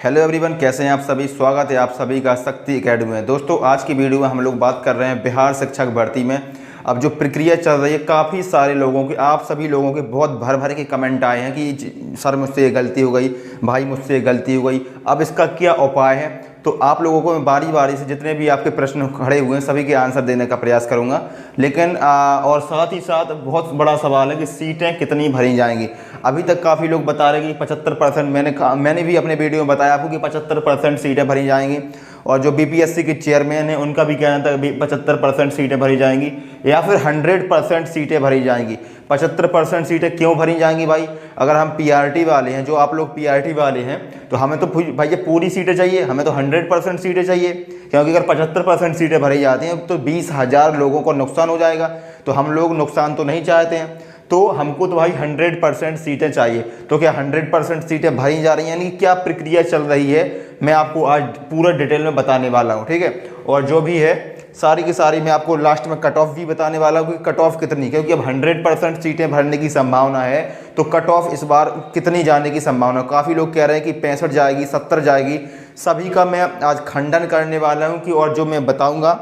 Hello everyone, कैसे हैं आप सभी। स्वागत है आप सभी का शक्ति एकेडमी में। दोस्तों, आज की वीडियो में हम लोग बात कर रहे हैं बिहार शिक्षक भर्ती में अब जो प्रक्रिया चल रही है। काफ़ी सारे लोगों के, आप सभी लोगों के बहुत भर भर के कमेंट आए हैं कि सर मुझसे ये गलती हो गई, भाई मुझसे ये गलती हो गई, अब इसका क्या उपाय है। तो आप लोगों को मैं बारी बारी से जितने भी आपके प्रश्न खड़े हुए हैं सभी के आंसर देने का प्रयास करूंगा। लेकिन और साथ ही साथ बहुत बड़ा सवाल है कि सीटें कितनी भरी जाएंगी। अभी तक काफ़ी लोग बता रहे हैं कि 75%, मैंने भी अपने वीडियो में बताया आपको कि 75% सीटें भरी जाएंगी। और जो बीपीएससी के चेयरमैन हैं उनका भी कहना था 75% सीटें भरी जाएंगी या फिर 100% सीटें भरी जाएंगी। 75% सीटें क्यों भरी जाएंगी भाई? अगर हम पीआरटी वाले हैं, जो आप लोग पीआरटी वाले हैं, तो हमें तो भाई ये पूरी सीटें चाहिए, हमें तो 100% सीटें चाहिए। क्योंकि अगर 75% सीटें भरी जाती हैं तो 20,000 लोगों को नुकसान हो जाएगा। तो हम लोग नुकसान तो नहीं चाहते हैं, तो हमको तो भाई 100% सीटें चाहिए। तो क्या 100% सीटें भरी जा रही हैं, यानी क्या प्रक्रिया चल रही है, मैं आपको आज पूरा डिटेल में बताने वाला हूँ, ठीक है। और जो भी है सारी की सारी मैं आपको लास्ट में कट ऑफ भी बताने वाला हूँ कि कट ऑफ कितनी, क्योंकि अब 100% सीटें भरने की संभावना है तो कट ऑफ इस बार कितनी जाने की संभावना। काफ़ी लोग कह रहे हैं कि 65 जाएगी, 70 जाएगी। सभी का मैं आज खंडन करने वाला हूँ कि और जो मैं बताऊँगा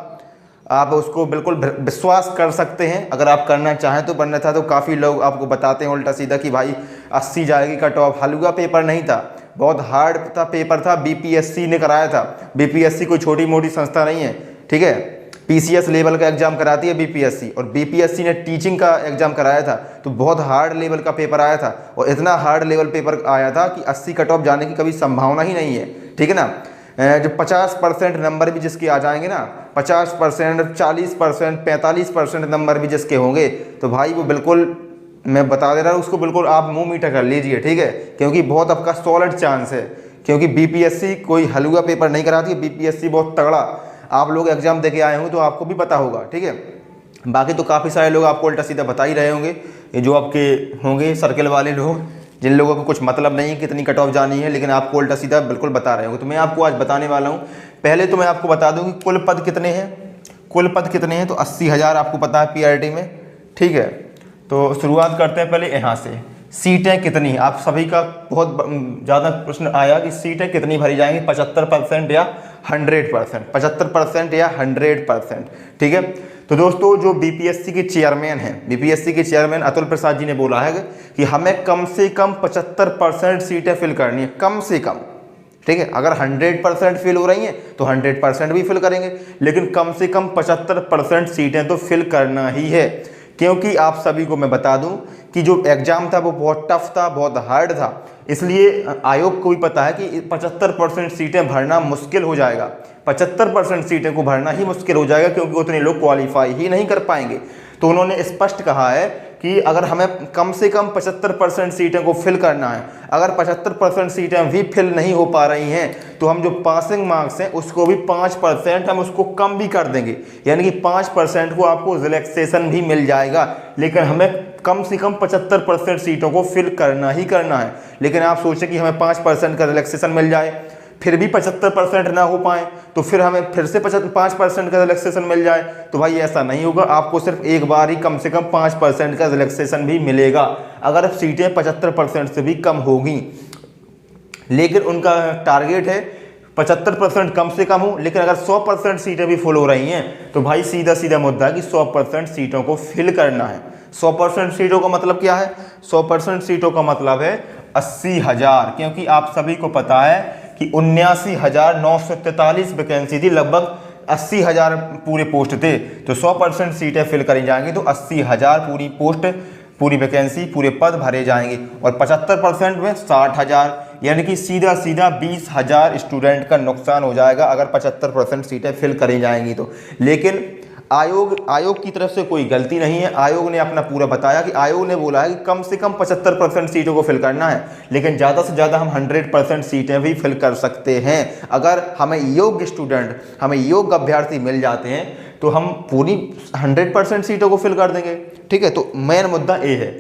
आप उसको बिल्कुल विश्वास कर सकते हैं। अगर आप करना चाहें तो बनना था। तो काफ़ी लोग आपको बताते हैं उल्टा सीधा कि भाई 80 जाएगी कट ऑफ। हलवा पेपर नहीं था, बहुत हार्ड था पेपर था, बीपीएससी ने कराया था। बीपीएससी कोई छोटी मोटी संस्था नहीं है, ठीक है। पीसीएस लेवल का एग्जाम कराती है बीपीएससी, और बीपीएससी ने टीचिंग का एग्जाम कराया था, तो बहुत हार्ड लेवल का पेपर आया था। और इतना हार्ड लेवल पेपर आया था कि 80 कट ऑफ जाने की कभी संभावना ही नहीं है, ठीक है ना। जो 50% नंबर भी जिसके आ जाएंगे ना, 50%, 40%, 45% नंबर भी जिसके होंगे, तो भाई वो बिल्कुल मैं बता दे रहा हूँ उसको बिल्कुल आप मुंह मीठा कर लीजिए, ठीक है। क्योंकि बहुत आपका सॉलिड चांस है, क्योंकि बीपीएससी कोई हलवा पेपर नहीं कराती है। बीपीएससी बहुत तगड़ा, आप लोग एग्जाम दे के आए होंगे तो आपको भी पता होगा, ठीक है। बाकी तो काफ़ी सारे लोग आपको उल्टा सीधा बता ही रहे होंगे, ये जो आपके होंगे सर्कल वाले लोग, जिन लोगों को कुछ मतलब नहीं है कितनी कट ऑफ जानी है, लेकिन आपको उल्टा सीधा बिल्कुल बता रहे होंगे। तो मैं आपको आज बताने वाला हूँ। पहले तो मैं आपको बता दूँ कि कुल पद कितने हैं। कुल पद कितने हैं तो 80,000 आपको पता है पीआरटी में, ठीक है। तो शुरुआत करते हैं पहले यहाँ से, सीटें कितनी हैं। आप सभी का बहुत ज़्यादा प्रश्न आया कि सीटें कितनी भरी जाएंगी, 75% या 100%, 75% या 100%, ठीक है। तो दोस्तों, जो बीपीएससी के चेयरमैन हैं, बीपीएससी के चेयरमैन अतुल प्रसाद जी ने बोला है कि हमें कम से कम 75% सीटें फिल करनी है, कम से कम, ठीक है। अगर 100% फिल हो रही हैं तो 100% भी फिल करेंगे, लेकिन कम से कम 75% सीटें तो फिल करना ही है। क्योंकि आप सभी को मैं बता दूं कि जो एग्ज़ाम था वो बहुत टफ था, बहुत हार्ड था, इसलिए आयोग को भी पता है कि 75% सीटें भरना मुश्किल हो जाएगा। 75% सीटें को भरना ही मुश्किल हो जाएगा, क्योंकि उतने लोग क्वालिफाई ही नहीं कर पाएंगे। तो उन्होंने स्पष्ट कहा है कि अगर हमें कम से कम 75% सीटें को फिल करना है, अगर 75% सीटें भी फिल नहीं हो पा रही हैं तो हम जो पासिंग मार्क्स हैं उसको भी 5% हम उसको कम भी कर देंगे, यानी कि 5% को आपको रिलैक्सेशन भी मिल जाएगा। लेकिन हमें कम से कम 75% सीटों को फिल करना ही करना है। लेकिन आप सोचें कि हमें 5% का रिलैक्सेशन मिल जाए, फिर भी 75% ना हो पाए, तो फिर हमें फिर से 5% का रिलैक्सेशन मिल जाए, तो भाई ऐसा नहीं होगा। आपको सिर्फ एक बार ही कम से कम 5% का रिलैक्सेशन भी मिलेगा अगर सीटें 75% से भी कम होगी। लेकिन उनका टारगेट है 75% कम से कम हो, लेकिन अगर 100% सीटें भी फुल हो रही हैं तो भाई सीधा सीधा मुद्दा है कि 100% सीटों को फिल करना है। 100% सीटों का मतलब क्या है? 100% सीटों का मतलब है 80,000, क्योंकि आप सभी को पता है कि 79,943 वैकेंसी थी, लगभग 80,000 पूरे पोस्ट थे। तो 100% सीटें फिल करी जाएंगी तो 80,000 पूरी पोस्ट, पूरी वैकेंसी, पूरे पद भरे जाएंगे। और 75% में 60,000, यानी कि सीधा सीधा 20,000 स्टूडेंट का नुकसान हो जाएगा अगर 75% सीटें फिल करी जाएंगी तो। लेकिन आयोग की तरफ से कोई गलती नहीं है। आयोग ने अपना पूरा बताया कि आयोग ने बोला है कि कम से कम 75% सीटों को फिल करना है, लेकिन ज़्यादा से ज़्यादा हम 100% सीटें भी फिल कर सकते हैं। अगर हमें योग्य स्टूडेंट, हमें योग्य अभ्यर्थी मिल जाते हैं तो हम पूरी 100% सीटों को फिल कर देंगे, ठीक है। तो मेन मुद्दा ये है।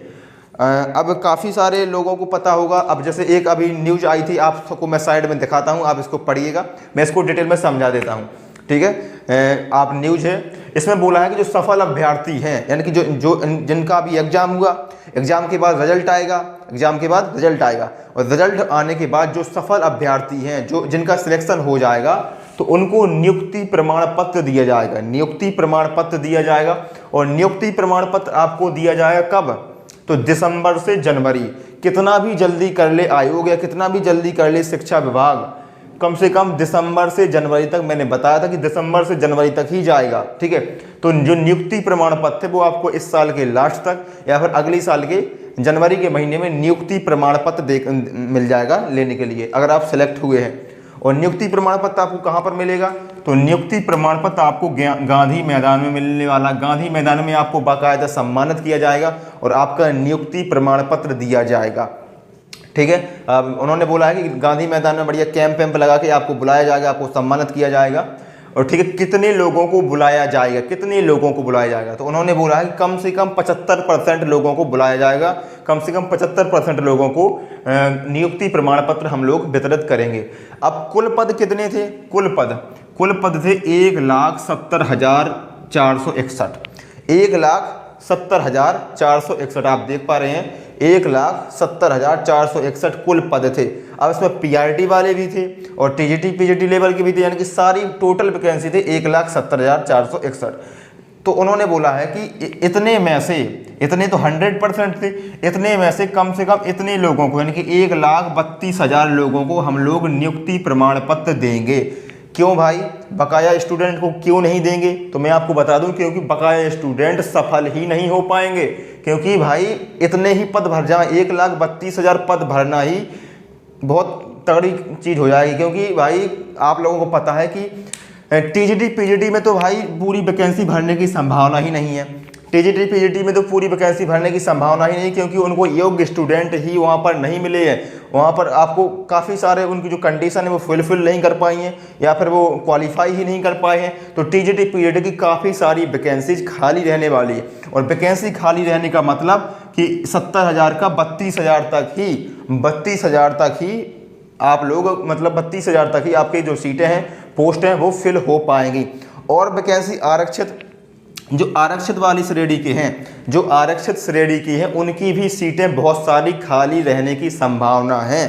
अब काफ़ी सारे लोगों को पता होगा, अब जैसे एक अभी न्यूज आई थी, आपको मैं साइड में दिखाता हूँ, आप इसको पढ़िएगा, मैं इसको डिटेल में समझा देता हूँ, ठीक है। आप न्यूज है, इसमें बोला है कि जो सफल अभ्यर्थी हैं, यानी कि जिनका अभी एग्जाम हुआ, एग्जाम के बाद रिजल्ट आएगा, एग्जाम के बाद रिजल्ट आएगा, और रिजल्ट आने के बाद जो सफल अभ्यर्थी हैं, जो जिनका सिलेक्शन हो जाएगा, तो उनको नियुक्ति प्रमाण पत्र दिया जाएगा, नियुक्ति प्रमाण पत्र दिया जाएगा। और नियुक्ति प्रमाण पत्र आपको दिया जाएगा कब? तो दिसंबर से जनवरी। कितना भी जल्दी कर ले आयोग या कितना भी जल्दी कर ले शिक्षा विभाग, कम से कम दिसंबर से जनवरी तक, मैंने बताया था कि दिसंबर से जनवरी तक ही जाएगा, ठीक है। तो जो नियुक्ति प्रमाण पत्र है वो आपको इस साल के लास्ट तक या फिर अगले साल के जनवरी के महीने में नियुक्ति प्रमाण पत्र मिल जाएगा लेने के लिए, अगर आप सेलेक्ट हुए हैं। और नियुक्ति प्रमाण पत्र आपको कहाँ पर मिलेगा? तो नियुक्ति प्रमाण पत्र आपको गांधी मैदान में मिलने वाला, गांधी मैदान में आपको बाकायदा सम्मानित किया जाएगा और आपका नियुक्ति प्रमाण पत्र दिया जाएगा, ठीक है। उन्होंने बोला है कि गांधी मैदान में बढ़िया कैंप वैम्प लगा के आपको बुलाया जाएगा, आपको सम्मानित किया जाएगा। और ठीक है, कितने लोगों को बुलाया जाएगा, कितने लोगों को बुलाया जाएगा? तो उन्होंने बोला है कि कम से कम 75% लोगों को बुलाया जाएगा, कम से कम 75% लोगों को नियुक्ति प्रमाण पत्र हम लोग वितरित करेंगे। अब कुल पद कितने थे? कुल पद थे 1,70,461, 1,70,461। आप देख पा रहे हैं 1,70,461 कुल पद थे। अब इसमें पीआरटी वाले भी थे और टीजीटी पीजीटी लेवल के भी थे, यानी कि सारी टोटल वैकेंसी थे 1,70,461। तो उन्होंने बोला है कि इतने में से, इतने तो 100% थे, इतने में से कम इतने लोगों को, यानी कि 1,32,000 लोगों को हम लोग नियुक्ति प्रमाण पत्र देंगे। क्यों भाई? बकाया स्टूडेंट को क्यों नहीं देंगे? तो मैं आपको बता दूं, क्योंकि बकाया स्टूडेंट सफल ही नहीं हो पाएंगे। क्योंकि भाई इतने ही पद भर जाए, 1,32,000 पद भरना ही बहुत तगड़ी चीज़ हो जाएगी। क्योंकि भाई आप लोगों को पता है कि टीजीटी पीजीटी में तो भाई पूरी वैकेंसी भरने की संभावना ही नहीं है, टीजीटी पीजीटी में तो पूरी वैकेंसी भरने की संभावना ही नहीं, क्योंकि उनको योग्य स्टूडेंट ही वहाँ पर नहीं मिले हैं। वहाँ पर आपको काफ़ी सारे उनकी जो कंडीशन है वो फुलफिल नहीं कर पाई हैं या फिर वो क्वालिफाई ही नहीं कर पाए हैं। तो टीजीटी पीजीटी की काफ़ी सारी वैकेंसीज खाली रहने वाली है, और वैकेंसी खाली रहने का मतलब कि 70,000 का 32,000 तक ही आप लोग, मतलब 32,000 तक ही आपकी जो सीटें हैं, पोस्ट हैं, वो फिल हो पाएंगी। और वैकेंसी जो आरक्षित वाली श्रेणी के हैं, जो आरक्षित श्रेणी की हैं, उनकी भी सीटें बहुत सारी खाली रहने की संभावना है,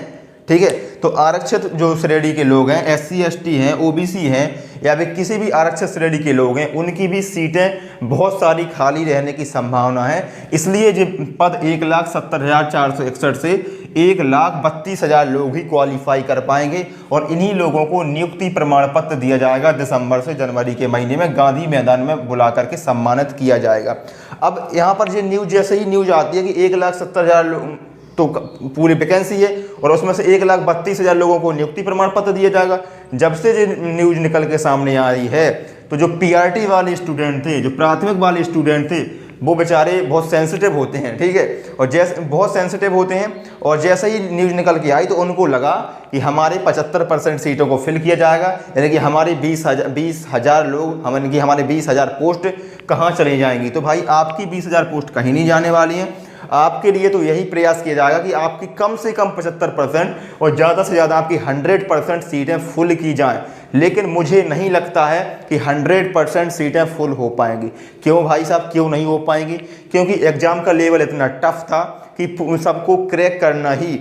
ठीक है। तो आरक्षित जो श्रेणी के लोग हैं, SC ST हैं, OBC हैं, या फिर किसी भी आरक्षित श्रेणी के लोग हैं, उनकी भी सीटें बहुत सारी खाली रहने की संभावना है। इसलिए जो पद 1,70,461 से 1,32,000 लोग ही क्वालिफाई कर पाएंगे, और इन्हीं लोगों को नियुक्ति प्रमाण पत्र दिया जाएगा दिसंबर से जनवरी के महीने में, गांधी मैदान में बुला करके सम्मानित किया जाएगा। अब यहाँ पर जो न्यूज़, जैसे ही न्यूज़ आती है कि 1,70,000 लोग तो पूरी वैकेंसी है और उसमें से 1,32,000 लोगों को नियुक्ति प्रमाण पत्र दिया जाएगा, जब से जो न्यूज़ निकल के सामने आ रही है, तो जो पीआरटी वाले स्टूडेंट थे, जो प्राथमिक वाले स्टूडेंट थे, वो बेचारे बहुत सेंसिटिव होते हैं, ठीक है, और जैसे बहुत सेंसिटिव होते हैं, और जैसे ही न्यूज़ निकल के आई तो उनको लगा कि हमारे 75% सीटों को फिल किया जाएगा, यानी कि हमारे 20,000 लोग, हमारे 20,000 पोस्ट कहाँ चली जाएंगी। तो भाई आपकी 20,000 पोस्ट कहीं नहीं जाने वाली हैं। आपके लिए तो यही प्रयास किया जाएगा कि आपकी कम से कम 75% और ज़्यादा से ज़्यादा आपकी 100% सीटें फुल की जाएं। लेकिन मुझे नहीं लगता है कि 100% सीटें फुल हो पाएंगी। क्यों भाई साहब, क्यों नहीं हो पाएंगी? क्योंकि एग्ज़ाम का लेवल इतना टफ था कि सबको क्रैक करना ही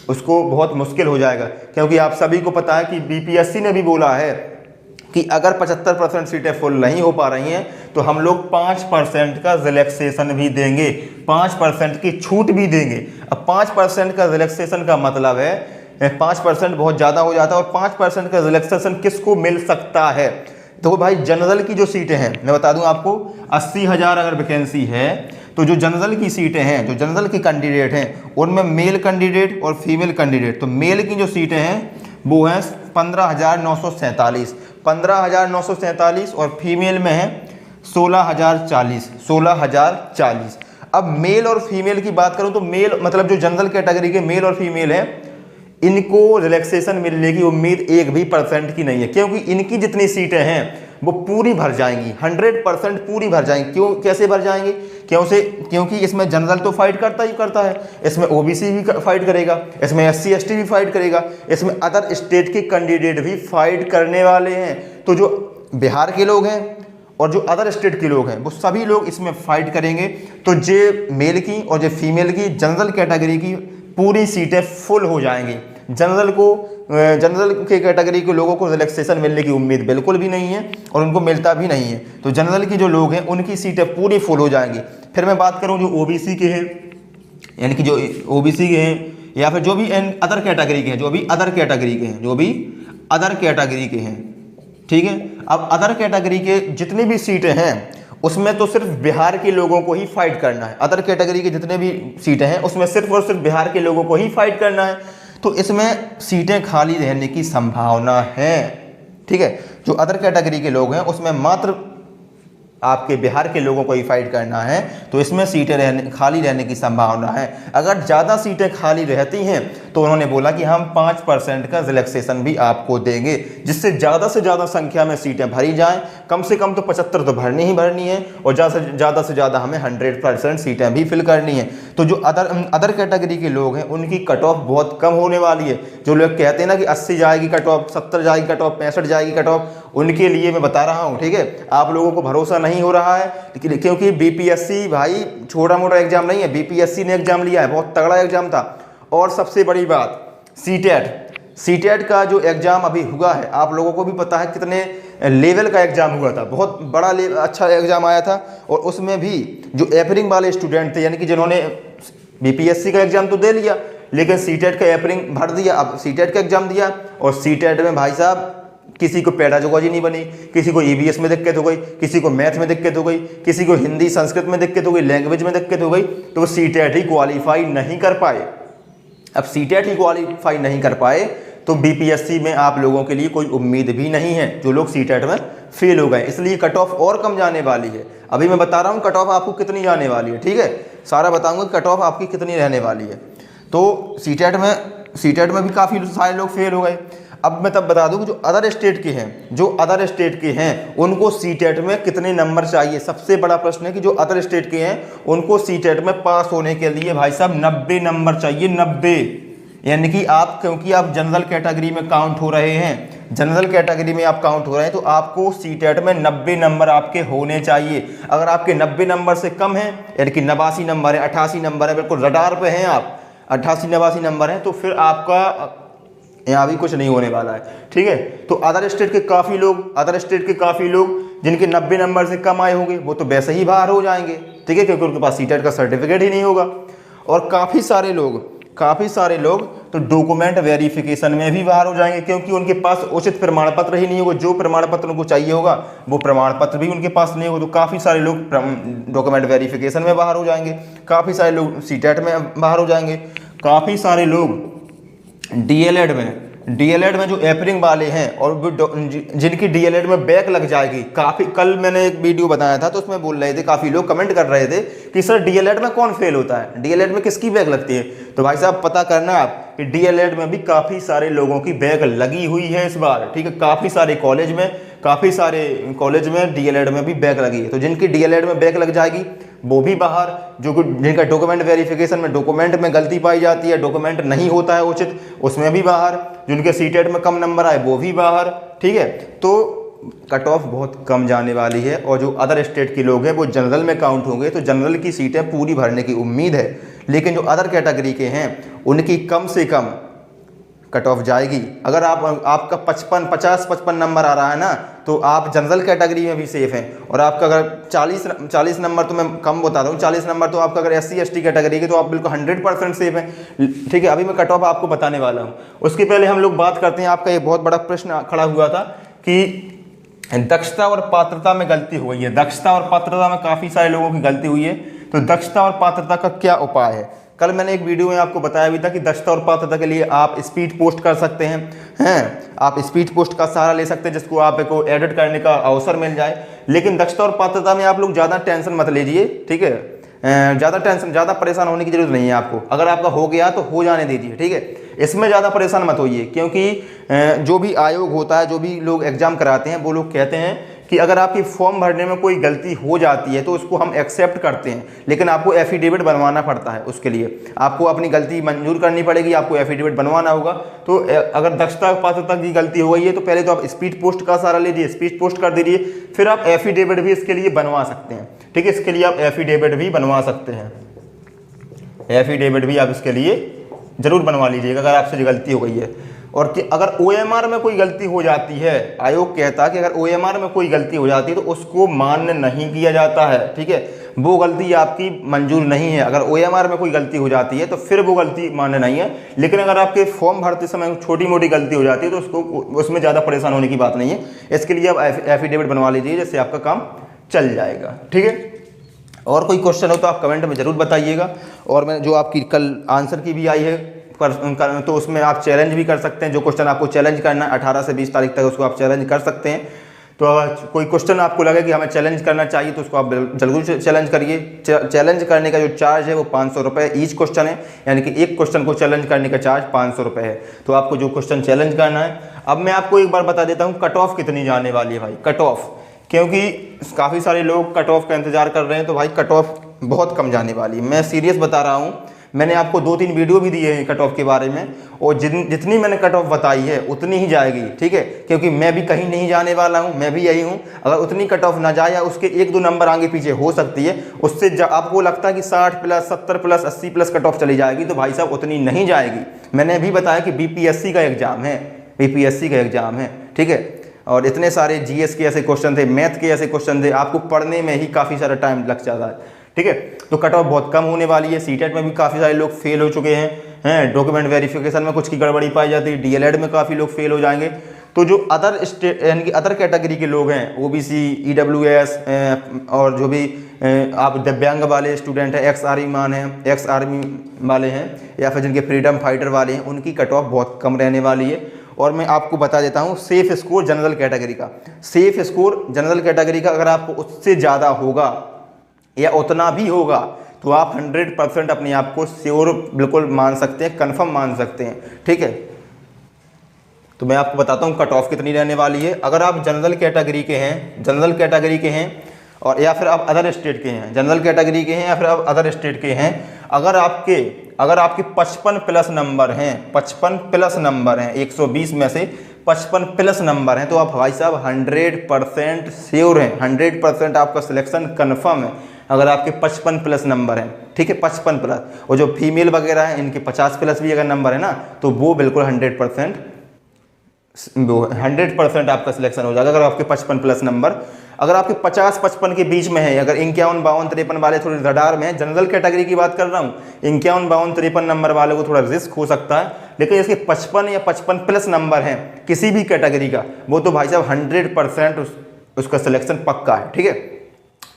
उसको बहुत मुश्किल हो जाएगा। क्योंकि आप सभी को पता है कि BPSC ने भी बोला है कि अगर 75% सीटें फुल नहीं हो पा रही हैं तो हम लोग 5% का रिलैक्सेशन भी देंगे, 5% की छूट भी देंगे। अब 5% का रिलैक्सेशन का मतलब है, 5% बहुत ज़्यादा हो जाता है, और 5% का रिलैक्सेशन किसको मिल सकता है? तो भाई जनरल की जो सीटें हैं, मैं बता दूं आपको, 80,000 अगर वैकेंसी है तो जो जनरल की सीटें हैं, जो जनरल के कैंडिडेट हैं, उनमें मेल कैंडिडेट और फीमेल कैंडिडेट, तो मेल की जो सीटें हैं वो हैं 15,947 और फीमेल में है 16,040। अब मेल और फीमेल की बात करूं तो मेल मतलब जो जनरल कैटेगरी के मेल और फीमेल हैं, इनको रिलैक्सेशन मिलने की उम्मीद 1% की नहीं है, क्योंकि इनकी जितनी सीटें हैं वो पूरी भर जाएंगी, 100% पूरी भर जाएंगी। क्यों, कैसे भर जाएंगी? क्योंकि इसमें जनरल तो फाइट करता है, इसमें OBC भी फाइट करेगा, इसमें SC ST भी फाइट करेगा, इसमें अदर स्टेट के कैंडिडेट भी फाइट करने वाले हैं। तो जो बिहार के लोग हैं और जो अदर स्टेट के लोग हैं वो सभी लोग इसमें फाइट करेंगे। तो जे मेल की और जे फीमेल की जनरल कैटेगरी की पूरी सीटें फुल हो जाएंगी। जनरल के कैटेगरी के लोगों को रिलैक्सेशन मिलने की उम्मीद बिल्कुल भी नहीं है और उनको मिलता भी नहीं है। तो जनरल की जो लोग हैं उनकी सीटें पूरी फुल हो जाएंगी। फिर मैं बात करूं जो ओबीसी के हैं, यानी कि जो ओबीसी के हैं या फिर जो भी अदर कैटेगरी के हैं, जो भी अदर कैटेगरी के हैं, ठीक है। अब अदर कैटेगरी के जितनी भी सीटें हैं उसमें तो सिर्फ बिहार के लोगों को ही फाइट करना है। अदर कैटेगरी के जितने भी सीटें हैं उसमें सिर्फ और सिर्फ बिहार के लोगों को ही फाइट करना है। तो इसमें सीटें खाली रहने की संभावना है, ठीक है। जो अदर कैटेगरी के लोग हैं उसमें मात्र आपके बिहार के लोगों को ही फाइट करना है। तो इसमें सीटें खाली रहने की संभावना है। अगर ज़्यादा सीटें खाली रहती हैं तो उन्होंने बोला कि हम 5% का रिलैक्सेशन भी आपको देंगे, जिससे ज़्यादा से ज़्यादा संख्या में सीटें भरी जाएं। कम से कम तो 75 तो भरनी ही भरनी है और ज़्यादा से ज़्यादा हमें 100% सीटें भी फिल करनी है। तो जो अदर कैटेगरी के लोग हैं उनकी कट ऑफ बहुत कम होने वाली है। जो लोग कहते हैं ना कि 80 जाएगी कट ऑफ, 70 जाएगी कट ऑफ, 65 जाएगी कट ऑफ, उनके लिए मैं बता रहा हूँ, ठीक है। आप लोगों को भरोसा नहीं हो रहा है क्योंकि बीपीएससी भाई छोटा मोटा एग्जाम नहीं है। बीपीएससी ने एग्जाम लिया है, बहुत तगड़ा एग्जाम था। और सबसे बड़ी बात सीटेट का जो एग्जाम अभी हुआ है, आप लोगों को भी पता है कितने लेवल का एग्जाम हुआ था। बहुत बड़ा अच्छा एग्जाम आया था। और उसमें भी जो एपरिंग वाले स्टूडेंट थे, यानी कि जिन्होंने बीपीएससी का एग्जाम तो दे लिया लेकिन सीटेट का एपरिंग भर दिया, अब सीटेट का एग्जाम दिया और सीटेट में भाई साहब किसी को पेडागोजी नहीं बनी, किसी को ईवीएस में दिक्कत हो गई, किसी को मैथ में दिक्कत हो गई, किसी को हिंदी संस्कृत में दिक्कत हो गई, लैंग्वेज में दिक्कत हो गई, तो वो सीटेट ही क्वालिफाई नहीं कर पाए। अब सीटेट ही क्वालिफाई नहीं कर पाए तो बीपीएससी में आप लोगों के लिए कोई उम्मीद भी नहीं है, जो लोग सीटेट में फेल हो गए। इसलिए कट ऑफ और कम जाने वाली है। अभी मैं बता रहा हूँ कट ऑफ आपको कितनी जाने वाली है, ठीक है। सारा बताऊँगा कट ऑफ आपकी कितनी रहने वाली है। तो सीटेट में भी काफ़ी सारे लोग फेल हो गए। अब मैं तब बता दूं कि जो अदर स्टेट के हैं उनको सीटेट में कितने नंबर चाहिए। सबसे बड़ा प्रश्न है कि जो अदर स्टेट के हैं उनको सीटेट में पास होने के लिए भाई साहब 90 नंबर चाहिए, 90। यानी कि क्योंकि आप जनरल कैटेगरी में काउंट हो रहे हैं, तो आपको सीटेट में 90 नंबर आपके होने चाहिए। अगर आपके 90 नंबर से कम है, यानी कि 89 नंबर है, 88 नंबर है, बिल्कुल रडार पे हैं आप, 88-89 नंबर है, तो फिर आपका यहाँ भी कुछ नहीं होने वाला है, ठीक है। तो अदर स्टेट के काफ़ी लोग जिनके 90 नंबर से कम आए होंगे वो तो वैसे ही बाहर हो जाएंगे, ठीक है, क्योंकि उनके पास सीटेट का सर्टिफिकेट ही नहीं होगा। और काफ़ी सारे लोग तो डॉक्यूमेंट वेरिफिकेशन में भी बाहर हो जाएंगे, क्योंकि उनके पास उचित प्रमाण पत्र ही नहीं होगा। जो प्रमाण पत्र उनको चाहिए होगा वो प्रमाण पत्र भी उनके पास नहीं होगा। तो काफ़ी सारे लोग डॉक्यूमेंट वेरिफिकेशन में बाहर हो जाएंगे, काफ़ी सारे लोग सीटेट में बाहर हो जाएंगे, काफ़ी सारे लोग डीएलएड में जो एपरिंग वाले हैं और जिनकी डीएलएड में बैक लग जाएगी। कल मैंने एक वीडियो बताया था तो उसमें बोल रहे थे, काफ़ी लोग कमेंट कर रहे थे कि सर डीएलएड में कौन फेल होता है, डीएलएड में किसकी बैक लगती है। तो भाई साहब पता करना आप कि डीएलएड में भी काफ़ी सारे लोगों की बैक लगी हुई है इस बार, ठीक है। काफ़ी सारे कॉलेज में डीएलएड में भी बैक लगी है। तो जिनकी डीएलएड में बैक लग जाएगी वो भी बाहर, जिनका डॉक्यूमेंट वेरिफिकेशन में डॉक्यूमेंट में गलती पाई जाती है, डॉक्यूमेंट नहीं होता है उचित, उसमें भी बाहर, जिनके सीटेट में कम नंबर आए वो भी बाहर, ठीक है। तो कट ऑफ बहुत कम जाने वाली है। और जो अदर स्टेट के लोग हैं वो जनरल में काउंट होंगे, तो जनरल की सीटें पूरी भरने की उम्मीद है। लेकिन जो अदर कैटेगरी के हैं उनकी कम से कम कट ऑफ जाएगी। अगर आपका 50-55 नंबर आ रहा है ना, तो आप जनरल कैटेगरी में भी सेफ हैं। और आपका अगर 40 नंबर, तो मैं कम बता दूँ, 40 नंबर तो आपका अगर SC/ST कैटेगरी के, तो आप बिल्कुल 100% सेफ हैं, ठीक है। अभी मैं कट ऑफ आपको बताने वाला हूँ। उसके पहले हम लोग बात करते हैं, आपका एक बहुत बड़ा प्रश्न खड़ा हुआ था कि दक्षता और पात्रता में गलती हो गई है। दक्षता और पात्रता में काफ़ी सारे लोगों की गलती हुई है, तो दक्षता और पात्रता का क्या उपाय है। कल मैंने एक वीडियो में आपको बताया भी था कि दक्षता और पात्रता के लिए आप स्पीड पोस्ट कर सकते हैं, आप स्पीड पोस्ट का सहारा ले सकते हैं, जिसको आपको एडिट करने का अवसर मिल जाए। लेकिन दक्षता और पात्रता में आप लोग ज़्यादा टेंशन मत लीजिए, ठीक है। ज़्यादा परेशान होने की जरूरत नहीं है आपको। अगर आपका हो गया तो हो जाने दीजिए, ठीक है। इसमें ज़्यादा परेशान मत होइए, क्योंकि जो भी आयोग होता है, जो भी लोग एग्जाम कराते हैं, वो लोग कहते हैं कि अगर आपकी फॉर्म भरने में कोई गलती हो जाती है तो उसको हम एक्सेप्ट करते हैं, लेकिन आपको एफिडेविट बनवाना पड़ता है। उसके लिए आपको अपनी गलती मंजूर करनी पड़ेगी, आपको एफिडेविट बनवाना होगा। तो अगर दक्षता पात्रता की गलती हो गई है तो पहले तो आप स्पीड पोस्ट का सहारा लीजिए, स्पीड पोस्ट कर दीजिए, फिर आप एफिडेविट भी इसके लिए बनवा सकते हैं। ठीक है, इसके लिए आप एफिडेविट भी बनवा सकते हैं, एफिडेविट भी आप इसके लिए जरूर बनवा लीजिएगा अगर आपसे गलती हो गई है। और कि अगर ओएमआर में कोई गलती हो जाती है, आयोग कहता है कि अगर ओएमआर में कोई गलती हो जाती है तो उसको मान्य नहीं किया जाता है। ठीक है, वो गलती आपकी मंजूर नहीं है। अगर ओएमआर में कोई गलती हो जाती है तो फिर वो गलती मान्य नहीं है, लेकिन अगर आपके फॉर्म भरते समय छोटी मोटी गलती हो जाती है तो उसको उसमें ज़्यादा परेशान होने की बात नहीं है। इसके लिए आप एफिडेविट बनवा लीजिए, जिससे आपका काम चल जाएगा। ठीक है, और कोई क्वेश्चन हो तो आप कमेंट में ज़रूर बताइएगा। और मैं जो आपकी कल आंसर की भी आई है तो उसमें आप चैलेंज भी कर सकते हैं। जो क्वेश्चन आपको चैलेंज करना है 18 से 20 तारीख तक उसको आप चैलेंज कर सकते हैं। तो कोई क्वेश्चन आपको लगे कि हमें चैलेंज करना चाहिए तो उसको आप जरूर चैलेंज करिए। चैलेंज करने का जो चार्ज है वो 500 रुपये ईच क्वेश्चन है, यानी कि एक क्वेश्चन को चैलेंज करने का चार्ज 500 रुपये है। तो आपको जो क्वेश्चन चैलेंज करना है, अब मैं आपको एक बार बता देता हूँ कट ऑफ कितनी जाने वाली है भाई। कट ऑफ, क्योंकि काफ़ी सारे लोग कट ऑफ का इंतजार कर रहे हैं, तो भाई कट ऑफ बहुत कम जाने वाली है। मैं सीरियस बता रहा हूँ, मैंने आपको 2-3 वीडियो भी दिए हैं कट ऑफ के बारे में, और जितनी मैंने कट ऑफ बताई है उतनी ही जाएगी। ठीक है, क्योंकि मैं भी कहीं नहीं जाने वाला हूँ, मैं भी यही हूँ। अगर उतनी कट ऑफ ना जाए या उसके 1-2 नंबर आगे पीछे हो सकती है, उससे आपको लगता है कि 60 plus 70 plus 80 plus cut off चली जाएगी, तो भाई साहब उतनी नहीं जाएगी। मैंने अभी बताया कि बीपीएससी का एग्जाम है, बीपीएससी का एग्जाम है। ठीक है, और इतने सारे जीएस के ऐसे क्वेश्चन थे, मैथ के ऐसे क्वेश्चन थे, आपको पढ़ने में ही काफ़ी सारा टाइम लग जाता है। ठीक है, तो कट ऑफ बहुत कम होने वाली है। सीटेट में भी काफ़ी सारे लोग फेल हो चुके हैं, डॉक्यूमेंट वेरिफिकेशन में कुछ की गड़बड़ी पाई जाती है, डीएलएड में काफ़ी लोग फेल हो जाएंगे। तो जो अदर स्टेट यानी कि अदर कैटेगरी के लोग हैं, ओबीसी, ईडब्ल्यूएस और जो भी आप दिव्यांग वाले स्टूडेंट हैं, एक्स आर्मी वाले हैं, या फिर जिनके फ्रीडम फाइटर वाले हैं, उनकी कट ऑफ बहुत कम रहने वाली है। और मैं आपको बता देता हूँ सेफ स्कोर जनरल कैटेगरी का, सेफ स्कोर जनरल कैटेगरी का अगर आपको उससे ज़्यादा होगा या उतना भी होगा तो आप 100% अपने आप को श्योर बिल्कुल मान सकते हैं, कंफर्म मान सकते हैं। ठीक है, तो मैं आपको बताता हूँ कट ऑफ कितनी रहने वाली है। अगर आप जनरल कैटेगरी के हैं और या फिर आप अदर स्टेट के हैं, जनरल कैटेगरी के हैं या फिर आप अदर स्टेट के हैं, अगर आपके 55 प्लस नंबर हैं, 55 प्लस नंबर हैं, 120 में से 55 प्लस नंबर हैं, तो आप भाई साहब 100% श्योर हैं, 100% आपका सिलेक्शन कन्फर्म है अगर आपके 55 प्लस नंबर हैं। ठीक है, 55 प्लस। और जो फीमेल वगैरह हैं इनके 50 प्लस भी अगर नंबर है ना, तो वो बिल्कुल 100% आपका सिलेक्शन हो जाएगा अगर आपके 55 प्लस नंबर। अगर आपके 50-55 के बीच में है, अगर 51, 52, 53 वाले थोड़े रडार में है, जनरल कैटेगरी की बात कर रहा हूँ, 51, 52, 53 नंबर वाले को थोड़ा रिस्क हो सकता है, लेकिन इसके 55 या 55 प्लस नंबर हैं किसी भी कैटेगरी का, वो तो भाई साहब 100% उसका सिलेक्शन पक्का है। ठीक है,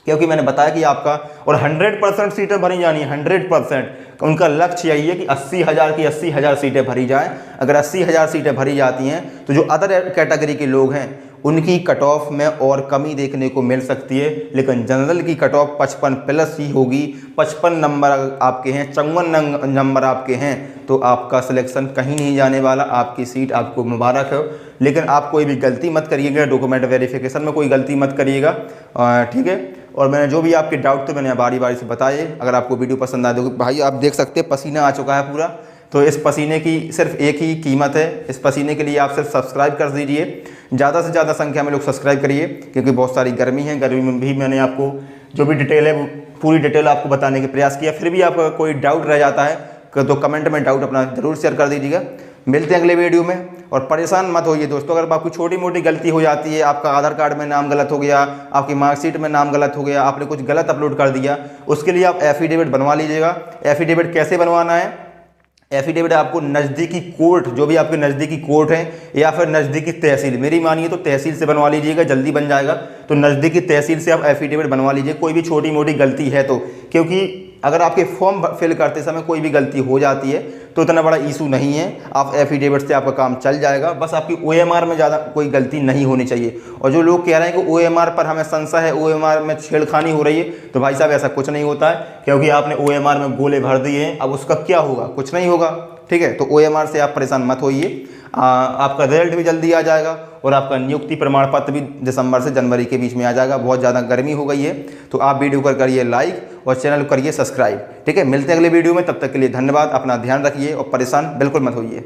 क्योंकि मैंने बताया कि आपका और 100% सीटें भरी जानी है, 100%। उनका लक्ष्य यही है कि 80,000 की 80,000 सीटें भरी जाएं। अगर 80,000 सीटें भरी जाती हैं तो जो अदर कैटेगरी के लोग हैं उनकी कट ऑफ में और कमी देखने को मिल सकती है, लेकिन जनरल की कट ऑफ 55 प्लस ही होगी। 55 नंबर आपके हैं, 54 नंबर आपके हैं, तो आपका सिलेक्शन कहीं नहीं जाने वाला, आपकी सीट आपको मुबारक है। लेकिन आप कोई भी गलती मत करिएगा, डॉक्यूमेंट वेरिफिकेशन में कोई गलती मत करिएगा। ठीक है, और मैंने जो भी आपके डाउट थे मैंने बारी बारी से बताए। अगर आपको वीडियो पसंद आए तो भाई आप देख सकते हैं पसीना आ चुका है पूरा, तो इस पसीने की सिर्फ एक ही कीमत है, इस पसीने के लिए आप सिर्फ सब्सक्राइब कर दीजिए, ज़्यादा से ज़्यादा संख्या में लोग सब्सक्राइब करिए, क्योंकि बहुत सारी गर्मी है। गर्मी में भी मैंने आपको जो भी डिटेल है पूरी डिटेल आपको बताने के प्रयास किया। फिर भी आपका कोई डाउट रह जाता है तो कमेंट में डाउट अपना ज़रूर शेयर कर दीजिएगा। मिलते हैं अगले वीडियो में, और परेशान मत होइए दोस्तों। अगर आपको छोटी मोटी गलती हो जाती है, आपका आधार कार्ड में नाम गलत हो गया, आपकी मार्कशीट में नाम गलत हो गया, आपने कुछ गलत अपलोड कर दिया, उसके लिए आप एफिडेविट बनवा लीजिएगा। एफिडेविट कैसे बनवाना है? एफिडेविट आपको नज़दीकी कोर्ट, जो भी आपके नज़दीकी कोर्ट है या फिर नज़दीकी तहसील, मेरी मानिए तो तहसील से बनवा लीजिएगा, जल्दी बन जाएगा। तो नज़दीकी तहसील से आप एफिडेविट बनवा लीजिए, कोई भी छोटी मोटी गलती है तो, क्योंकि अगर आपके फॉर्म फिल करते समय कोई भी गलती हो जाती है तो इतना बड़ा इशू नहीं है, आप एफिडेविट से आपका काम चल जाएगा। बस आपकी ओएमआर में ज़्यादा कोई गलती नहीं होनी चाहिए। और जो लोग कह रहे हैं कि ओएमआर पर हमें संशय है, ओएमआर में छेड़खानी हो रही है, तो भाई साहब ऐसा कुछ नहीं होता है, क्योंकि आपने ओएमआर में गोले भर दिए हैं, अब उसका क्या होगा? कुछ नहीं होगा। ठीक है। तो OMR से आप परेशान मत होइए, आपका रिजल्ट भी जल्दी आ जाएगा और आपका नियुक्ति प्रमाण पत्र भी दिसंबर से जनवरी के बीच में आ जाएगा। बहुत ज़्यादा गर्मी हो गई है, तो आप वीडियो को करिए लाइक और चैनल को करिए सब्सक्राइब, ठीक है। मिलते हैं अगले वीडियो में, तब तक के लिए धन्यवाद। अपना ध्यान रखिए और परेशान बिल्कुल मत होइए।